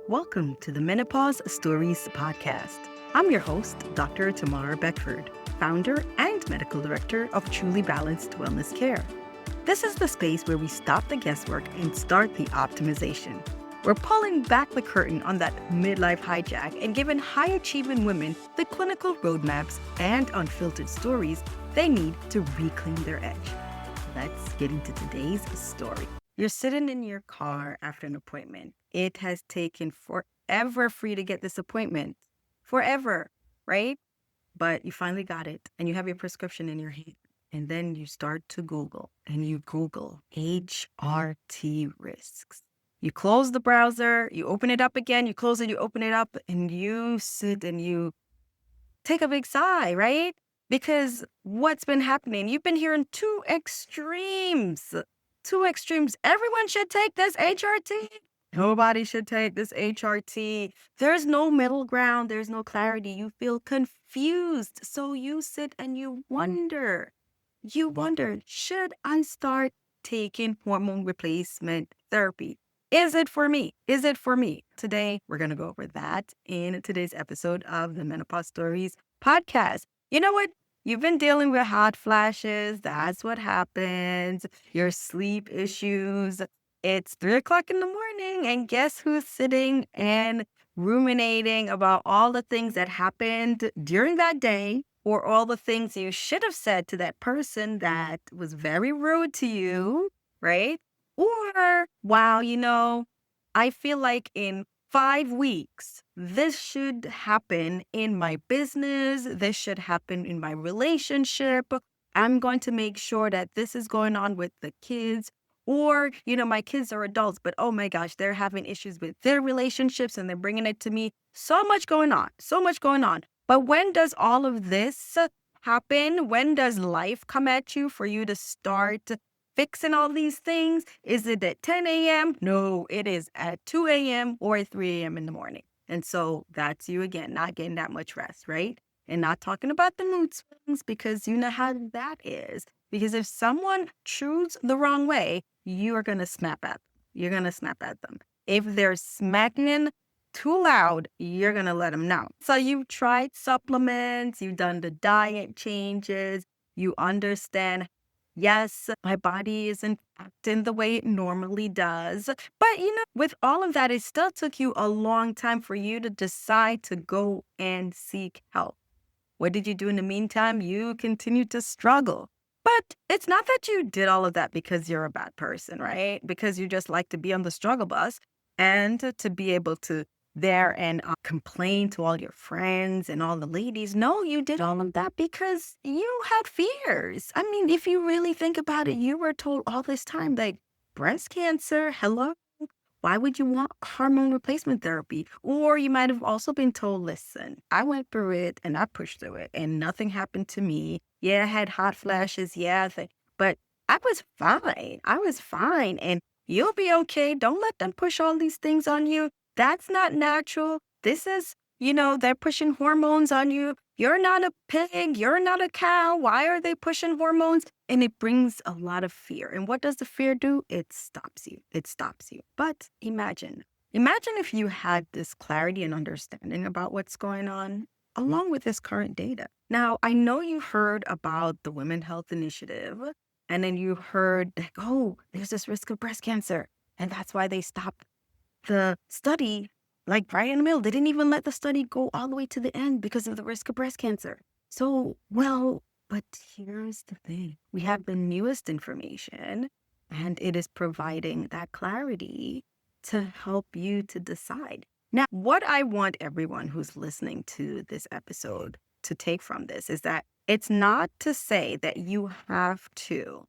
Welcome to the Menopause Stories podcast. I'm your host, Dr. Tamara Beckford, founder and medical director of Truly Balanced Wellness Care. This is the space where we stop the guesswork and start the optimization. We're pulling back the curtain on that midlife hijack and giving high-achieving women the clinical roadmaps and unfiltered stories they need to reclaim their edge. Let's get into today's story. You're sitting in your car after an appointment. It has taken forever for you to get this appointment. Forever, right? But you finally got it and you have your prescription in your hand. And then you start to Google and you Google HRT risks. You close the browser, you open it up again, you close it, you open it up, and you sit and you take a big sigh, right? Because what's been happening? You've been hearing two extremes. Everyone should take this HRT. Nobody should take this HRT. There's no middle ground. There's no clarity. You feel confused. So you sit and you wonder. Should I start taking hormone replacement therapy? Is it for me? Today, we're going to go over that in today's episode of the Menopause Stories podcast. You know what? You've been dealing with hot flashes. That's what happens. Your sleep issues. It's 3 o'clock in the morning, and guess who's sitting and ruminating about all the things that happened during that day, or all the things you should have said to that person that was very rude to you, right? Or, wow, I feel like in 5 weeks, this should happen in my business. This should happen in my relationship. I'm going to make sure that this is going on with the kids. Or, my kids are adults, but oh my gosh, they're having issues with their relationships and they're bringing it to me. So much going on. But when does all of this happen? When does life come at you for you to start fixing all these things? Is it at 10 a.m.? No, it is at 2 a.m. or 3 a.m. in the morning. And so that's you again, not getting that much rest, right? And not talking about the mood swings, because you know how that is. Because if someone chews the wrong way, you are going to snap at them. If they're smacking too loud, you're going to let them know. So you've tried supplements, you've done the diet changes, you understand, yes, my body isn't acting the way it normally does. But, with all of that, it still took you a long time for you to decide to go and seek help. What did you do in the meantime? You continued to struggle. But it's not that you did all of that because you're a bad person, right? Because you just like to be on the struggle bus and to be able to there and complain to all your friends and all the ladies. No, you did all of that because you had fears. I mean, if you really think about it, you were told all this time, like, breast cancer, hello? Why would you want hormone replacement therapy? Or you might have also been told, listen, I went through it and I pushed through it and nothing happened to me. Yeah, I had hot flashes. Yeah, but I was fine. And you'll be okay. Don't let them push all these things on you. That's not natural. This is, they're pushing hormones on you. You're not a pig. You're not a cow. Why are they pushing hormones? And it brings a lot of fear. And what does the fear do? It stops you. But imagine if you had this clarity and understanding about what's going on, along with this current data. Now, I know you heard about the Women's Health Initiative, and then you heard, like, oh, there's this risk of breast cancer. And that's why they stopped the study, like right in the middle. They didn't even let the study go all the way to the end because of the risk of breast cancer. So, but here's the thing. We have the newest information, and it is providing that clarity to help you to decide. Now, what I want everyone who's listening to this episode to take from this is that it's not to say that you have to.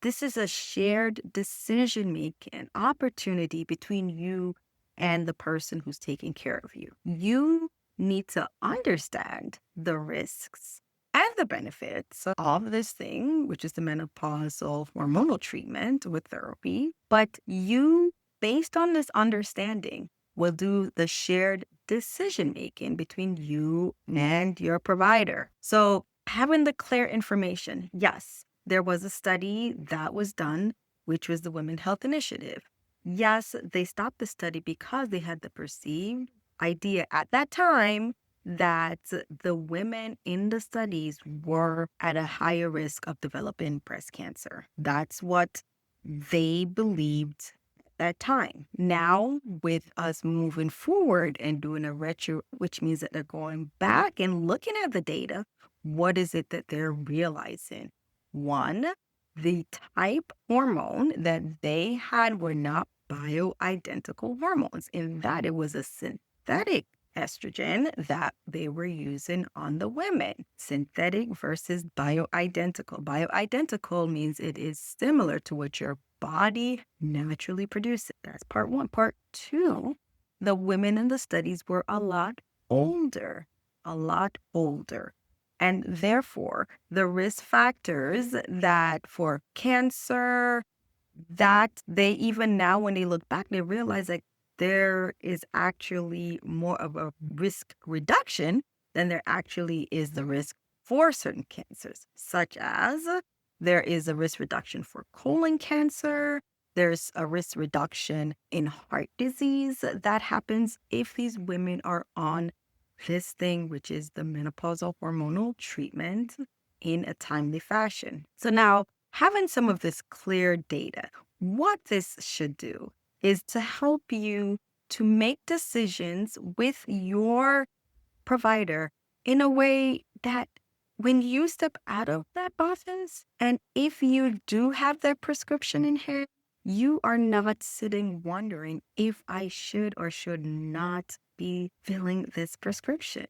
This is a shared decision-making opportunity between you and the person who's taking care of you. You need to understand the risks and the benefits of this thing, which is the menopausal hormonal treatment with therapy. But you, based on this understanding, will do the shared decision-making between you and your provider. So having the clear information, yes, there was a study that was done, which was the Women's Health Initiative. Yes, they stopped the study because they had the perceived idea at that time that the women in the studies were at a higher risk of developing breast cancer. That's what they believed at that time. Now, with us moving forward and doing a retro, which means that they're going back and looking at the data, what is it that they're realizing? One, the type hormone that they had were not bioidentical hormones, in that it was a synthetic estrogen that they were using on the women. Synthetic versus bioidentical. Bioidentical means it is similar to what your body naturally produces. That's part one. Part two, the women in the studies were older, a lot older. And therefore, the risk factors that for cancer, that they even now, when they look back, they realize that there is actually more of a risk reduction than there actually is the risk for certain cancers, such as there is a risk reduction for colon cancer. There's a risk reduction in heart disease that happens if these women are on this thing, which is the menopausal hormonal treatment in a timely fashion. So now, having some of this clear data, what this should do is to help you to make decisions with your provider in a way that when you step out of that office, and if you do have their prescription in hand, you are not sitting wondering if I should or should not be filling this prescription,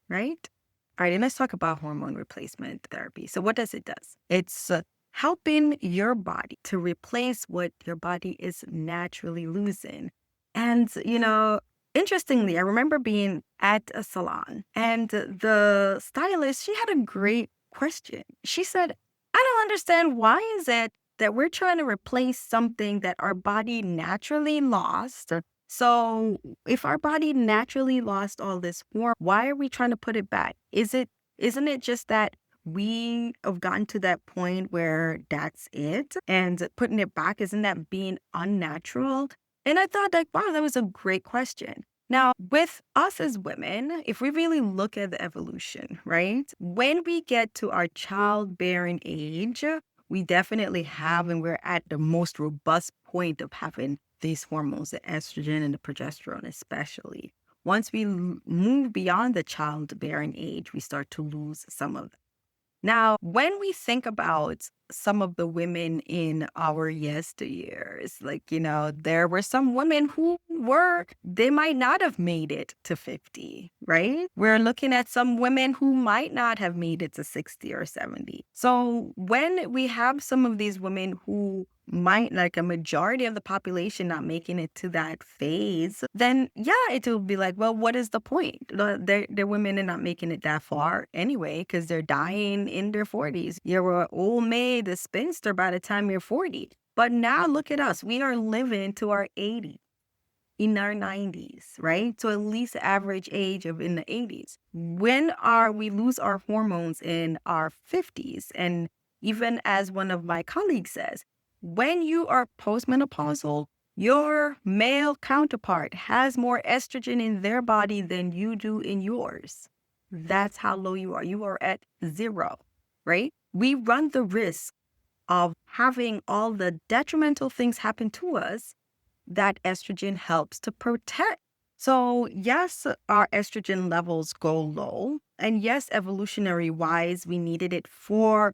right? All right, and let's talk about hormone replacement therapy. So what does it does? It's helping your body to replace what your body is naturally losing. And, interestingly, I remember being at a salon and the stylist, she had a great question. She said, I don't understand, why is it that we're trying to replace something that our body naturally lost? So if our body naturally lost all this hormone, why are we trying to put it back? Isn't it just that we have gotten to that point where that's it? And putting it back, isn't that being unnatural? And I thought, like, wow, that was a great question. Now, with us as women, if we really look at the evolution, right? When we get to our childbearing age, we definitely have, and we're at the most robust point of having these hormones, the estrogen and the progesterone, especially. Once we move beyond the childbearing age, we start to lose some of them. Now, when we think about some of the women in our yesteryears, like, there were some women who they might not have made it to 50, right? We're looking at some women who might not have made it to 60 or 70. So when we have some of these women who might, like a majority of the population, not making it to that phase, then yeah, it will be like, well, what is the point? The women are not making it that far anyway, because they're dying in their 40s. You're an old maid, a spinster by the time you're 40. But now look at us. We are living to our 80s, in our 90s, right? So at least average age of in the 80s. When we lose our hormones in our 50s, and even as one of my colleagues says, when you are postmenopausal, your male counterpart has more estrogen in their body than you do in yours. That's how low you are. You are at zero, right? We run the risk of having all the detrimental things happen to us that estrogen helps to protect. So, yes, our estrogen levels go low. And yes, evolutionary wise, we needed it for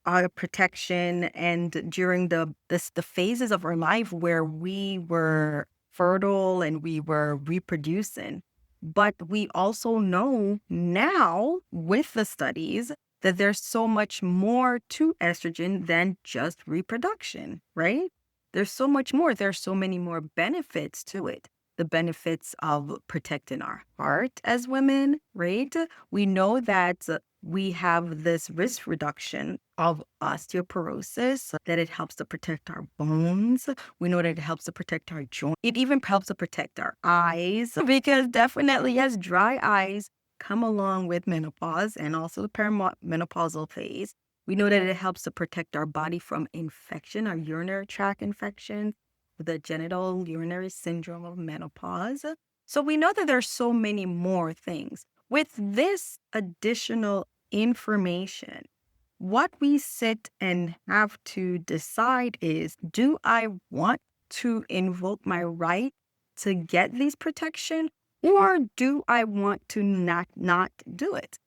our protection and during the phases of our life where we were fertile and we were reproducing. But we also know now with the studies that there's so much more to estrogen than just reproduction, right? There's so much more. There's so many more benefits to it. The benefits of protecting our heart as women, right? We know that we have this risk reduction of osteoporosis, that it helps to protect our bones. We know that it helps to protect our joints. It even helps to protect our eyes, because definitely, yes, dry eyes come along with menopause and also the perimenopausal phase. We know that it helps to protect our body from infection, our urinary tract infections. the genital urinary syndrome of menopause. So we know that there's so many more things. With this additional information, what we sit and have to decide is, do I want to invoke my right to get these protection, or do I want to not do it?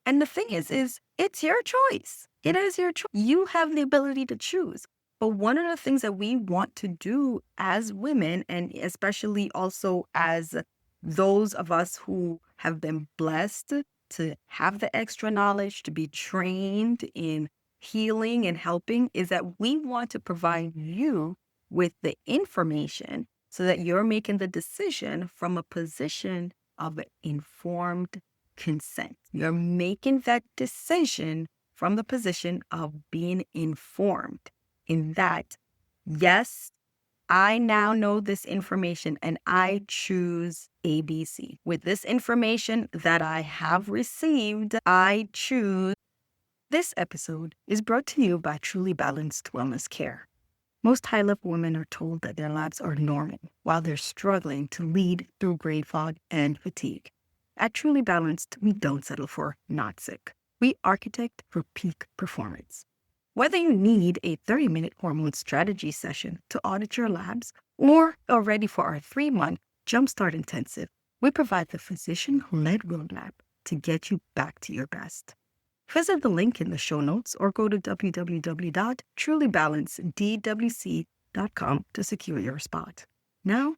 And the thing is it's your choice. It is your choice. You have the ability to choose. But one of the things that we want to do as women, and especially also as those of us who have been blessed to have the extra knowledge, to be trained in healing and helping, is that we want to provide you with the information so that you're making the decision from a position of informed consent. You're making that decision from the position of being informed in that, yes, I now know this information and I choose ABC. With this information that I have received, I choose. This episode is brought to you by Truly Balanced Wellness Care. Most high-level women are told that their lives are normal while they're struggling to lead through brain fog and fatigue. At Truly Balanced, we don't settle for not sick. We architect for peak performance. Whether you need a 30-minute hormone strategy session to audit your labs or are ready for our 3-month Jumpstart Intensive, we provide the physician-led roadmap to get you back to your best. Visit the link in the show notes or go to www.trulybalancedwc.com to secure your spot. Now,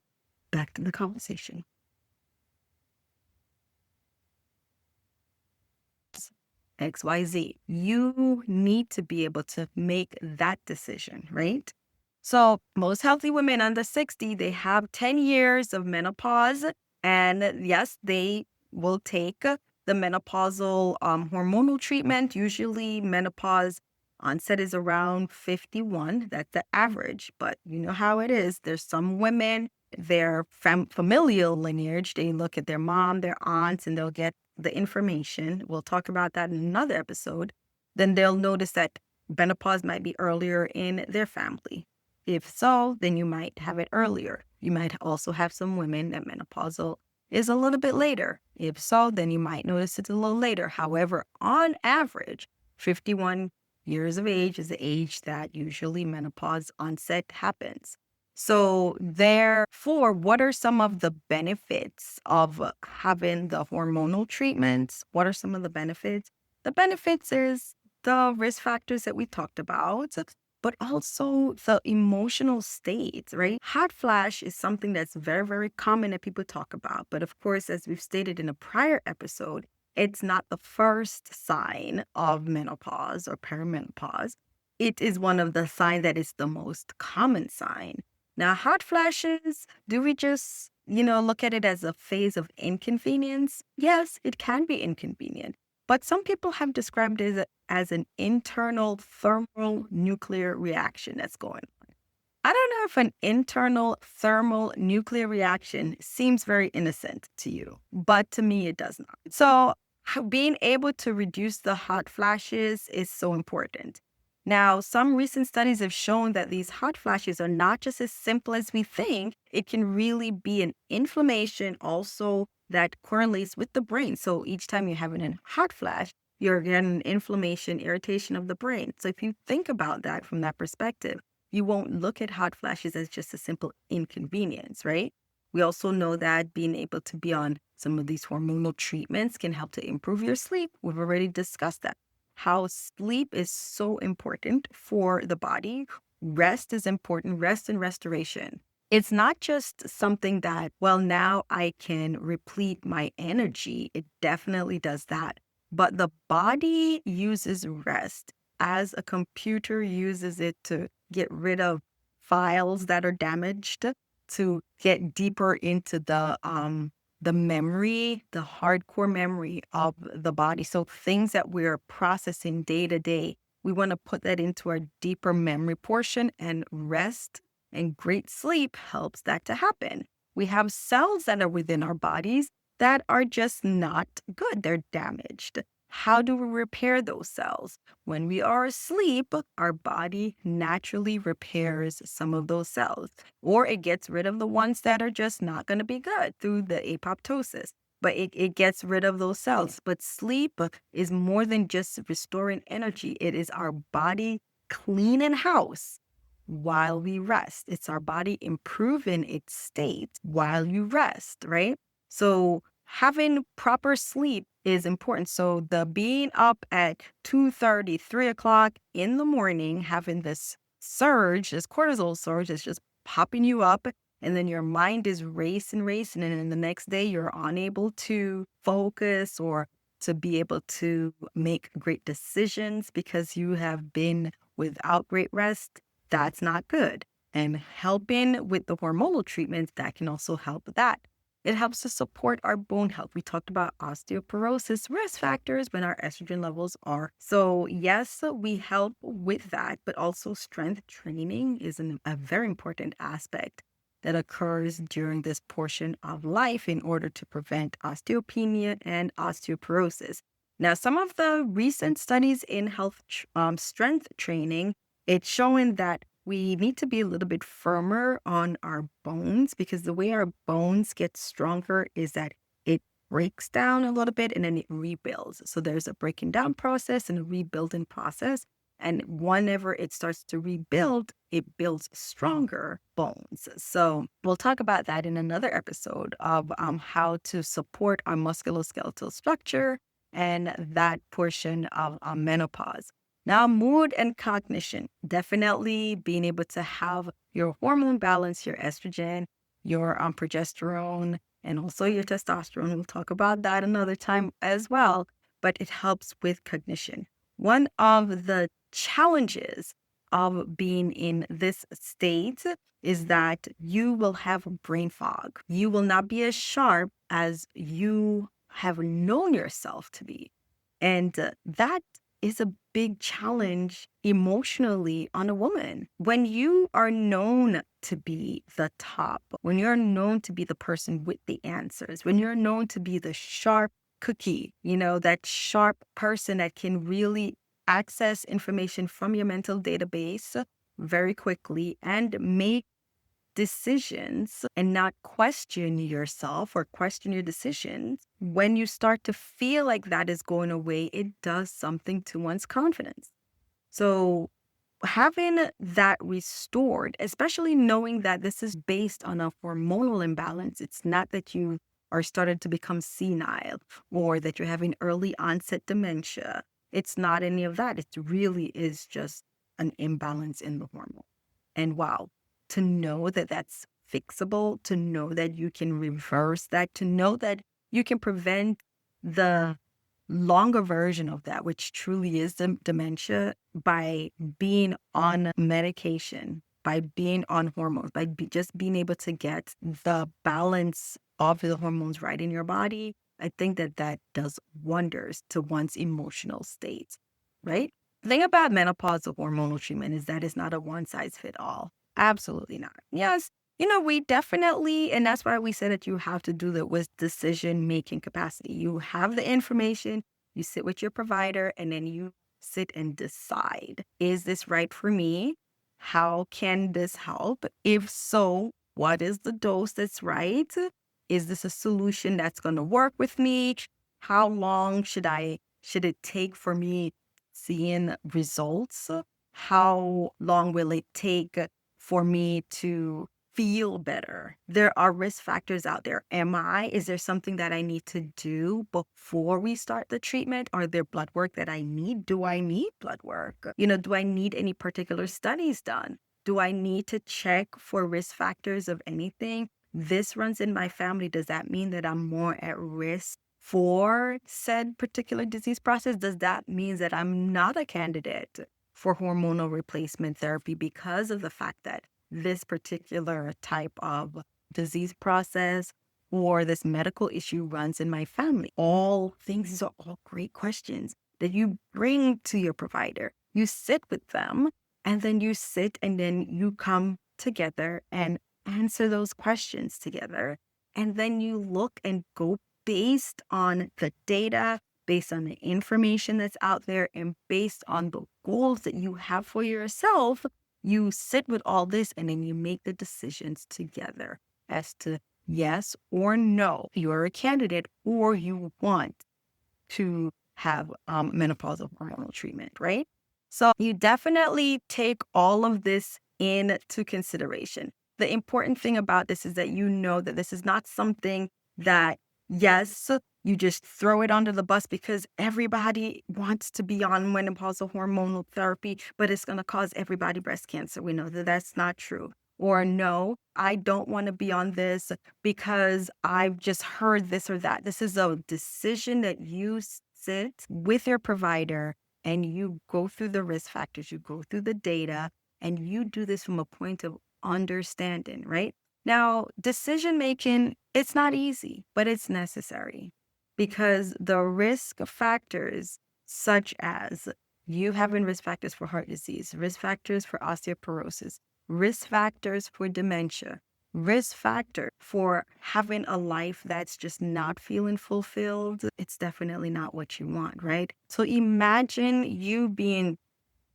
back to the conversation. XYZ. You need to be able to make that decision, right? So most healthy women under 60, they have 10 years of menopause. And yes, they will take the menopausal hormonal treatment. Usually menopause onset is around 51. That's the average. But you know how it is. There's some women, their familial lineage, they look at their mom, their aunts, and they'll get the information. We'll talk about that in another episode. Then they'll notice that menopause might be earlier in their family. If so, then you might have it earlier. You might also have some women that menopausal is a little bit later. If so, then you might notice it's a little later. However, on average, 51 years of age is the age that usually menopause onset happens. So therefore, what are some of the benefits of having the hormonal treatments? What are some of the benefits? The benefits is the risk factors that we talked about, but also the emotional state, right? Hot flash is something that's very, very common that people talk about. But of course, as we've stated in a prior episode, it's not the first sign of menopause or perimenopause. It is one of the signs that is the most common sign. Now, hot flashes, do we just, look at it as a phase of inconvenience? Yes, it can be inconvenient. But some people have described it as an internal thermal nuclear reaction that's going on. I don't know if an internal thermal nuclear reaction seems very innocent to you, but to me it does not. So being able to reduce the hot flashes is so important. Now, some recent studies have shown that these hot flashes are not just as simple as we think. It can really be an inflammation also that correlates with the brain. So each time you're having a hot flash, you're getting inflammation, irritation of the brain. So if you think about that from that perspective, you won't look at hot flashes as just a simple inconvenience, right? We also know that being able to be on some of these hormonal treatments can help to improve your sleep. We've already discussed that. How sleep is so important for the body. Rest is important, rest and restoration. It's not just something that, well, now I can replete my energy. It definitely does that. But the body uses rest as a computer uses it to get rid of files that are damaged, to get deeper into the memory, the hardcore memory of the body. So things that we're processing day to day, we want to put that into our deeper memory portion, and rest and great sleep helps that to happen. We have cells that are within our bodies that are just not good. They're damaged. how do we repair those cells? When we are asleep, our body naturally repairs some of those cells, or it gets rid of the ones that are just not going to be good through the apoptosis. But it gets rid of those cells. But sleep is more than just restoring energy. It is our body cleaning house while we rest. It's our body improving its state while you rest, right? So having proper sleep is important. So the being up at 2:30, 3 o'clock in the morning, having this surge, this cortisol surge is just popping you up. And then your mind is racing. And then the next day you're unable to focus or to be able to make great decisions because you have been without great rest. That's not good. And helping with the hormonal treatments, that can also help with that. It helps to support our bone health. We talked about osteoporosis risk factors when our estrogen levels are. So yes, we help with that, but also strength training is a very important aspect that occurs during this portion of life in order to prevent osteopenia and osteoporosis. Now, some of the recent studies in health strength training, it's showing that we need to be a little bit firmer on our bones, because the way our bones get stronger is that it breaks down a little bit and then it rebuilds. So there's a breaking down process and a rebuilding process. And whenever it starts to rebuild, it builds stronger bones. So we'll talk about that in another episode of how to support our musculoskeletal structure and that portion of menopause. Now, mood and cognition, definitely being able to have your hormone balance, your estrogen, your progesterone, and also your testosterone. We'll talk about that another time as well, but it helps with cognition. One of the challenges of being in this state is that you will have brain fog. You will not be as sharp as you have known yourself to be. And that is a big challenge emotionally on a woman. When you are known to be the top, when you're known to be the person with the answers, when you're known to be the sharp cookie, that sharp person that can really access information from your mental database very quickly and make decisions and not question yourself or question your decisions, when you start to feel like that is going away, it does something to one's confidence. So having that restored, especially knowing that this is based on a hormonal imbalance, it's not that you are starting to become senile or that you're having early onset dementia. It's not any of that. It really is just an imbalance in the hormone. And wow, to know that that's fixable, to know that you can reverse that, to know that you can prevent the longer version of that, which truly is the dementia, by being on medication, by being on hormones, by just being able to get the balance of the hormones right in your body. I think that that does wonders to one's emotional state, right? The thing about menopause, the hormonal treatment, is that it's not a one size fit all. Absolutely not. Yes, we definitely, and that's why we said that you have to do that with decision-making capacity. You have the information, you sit with your provider, and then you sit and decide, is this right for me? How can this help? If so, what is the dose that's right? Is this a solution that's going to work with me? How long should it take for me seeing results? How long will it take for me to feel better? There are risk factors out there. Is there something that I need to do before we start the treatment? Are there blood work that I need? Do I need blood work? Do I need any particular studies done? Do I need to check for risk factors of anything? This runs in my family. Does that mean that I'm more at risk for said particular disease process? Does that mean that I'm not a candidate for hormonal replacement therapy because of the fact that this particular type of disease process or this medical issue runs in my family? These are all great questions that you bring to your provider. You sit with them, and then you come together and answer those questions together. And then you look and go based on the data, based on the information that's out there, and based on the goals that you have for yourself, you sit with all this and then you make the decisions together as to yes or no, you're a candidate or you want to have menopausal hormonal treatment, right? So you definitely take all of this into consideration. The important thing about this is that you know that this is not something that, yes, you just throw it under the bus because everybody wants to be on menopausal hormonal therapy, but it's going to cause everybody breast cancer. We know that that's not true. Or no, I don't want to be on this because I've just heard this or that. This is a decision that you sit with your provider and you go through the risk factors, you go through the data, and you do this from a point of understanding, right? Now, decision making, it's not easy, but it's necessary because the risk factors, such as you having risk factors for heart disease, risk factors for osteoporosis, risk factors for dementia, risk factor for having a life that's just not feeling fulfilled, it's definitely not what you want, right? So imagine you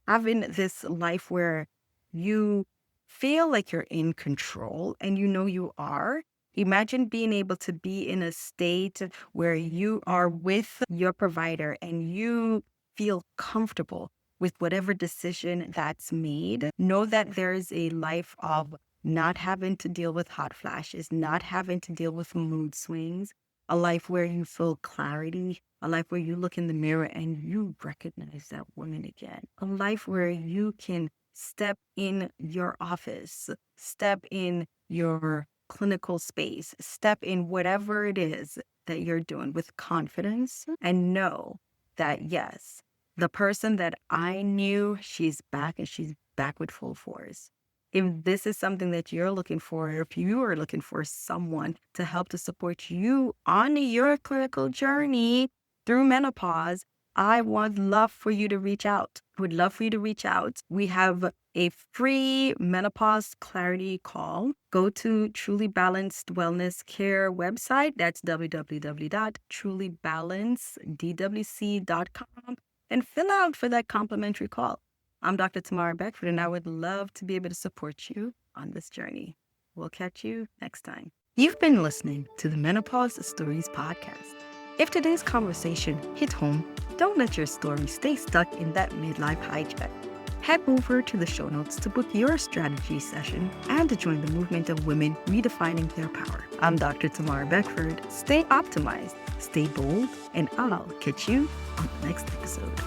having this life where you feel like you're in control and you know you are. Imagine being able to be in a state where you are with your provider and you feel comfortable with whatever decision that's made. Know that there's a life of not having to deal with hot flashes, not having to deal with mood swings, a life where you feel clarity, a life where you look in the mirror and you recognize that woman again, a life where you can step in your office, step in your clinical space, step in whatever it is that you're doing with confidence and know that, yes, the person that I knew, she's back and she's back with full force. If this is something that you're looking for, or if you are looking for someone to help to support you on your clinical journey through menopause, I would love for you to reach out. Would love for you to reach out. We have a free menopause clarity call. Go to Truly Balanced Wellness Care website. That's www.trulybalancedwc.com and fill out for that complimentary call. I'm Dr. Tamara Beckford, and I would love to be able to support you on this journey. We'll catch you next time. You've been listening to the Menopause Stories podcast. If today's conversation hit home, don't let your story stay stuck in that midlife hijack. Head over to the show notes to book your strategy session and to join the movement of women redefining their power. I'm Dr. Tamara Beckford. Stay optimized, stay bold, and I'll catch you on the next episode.